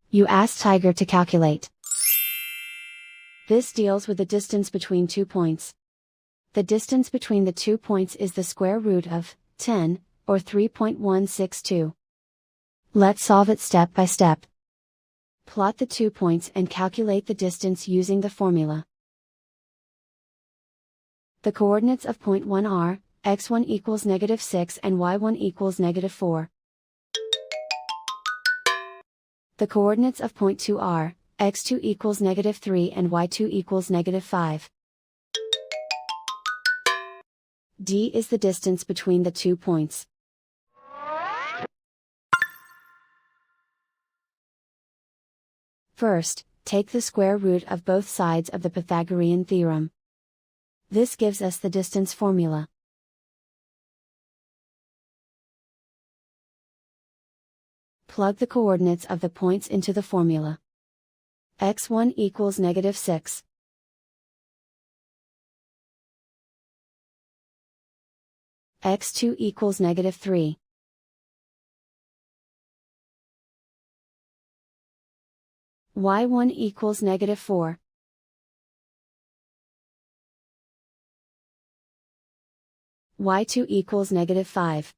You ask Tiger to calculate. This deals with the distance between 2 points. The distance between the 2 points is the square root of 10, or 3.162. Let's solve it step by step. Plot the 2 points and calculate the distance using the formula. The coordinates of point 1 are, x1 equals -6 and y1 equals -4. The coordinates of point 2 are, x2 equals -3 and y2 equals -5. D is the distance between the 2 points. First, take the square root of both sides of the Pythagorean theorem. This gives us the distance formula. Plug the coordinates of the points into the formula. x1 equals -6. x2 equals -3. y1 equals -4. y2 equals -5.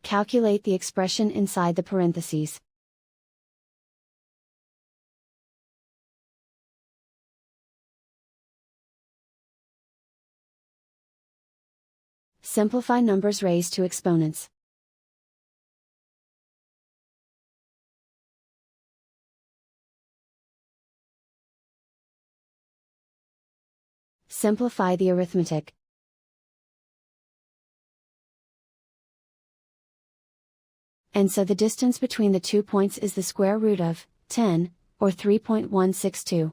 Calculate the expression inside the parentheses. Simplify numbers raised to exponents. Simplify the arithmetic. And so the distance between the 2 points is the square root of 10, or 3.162.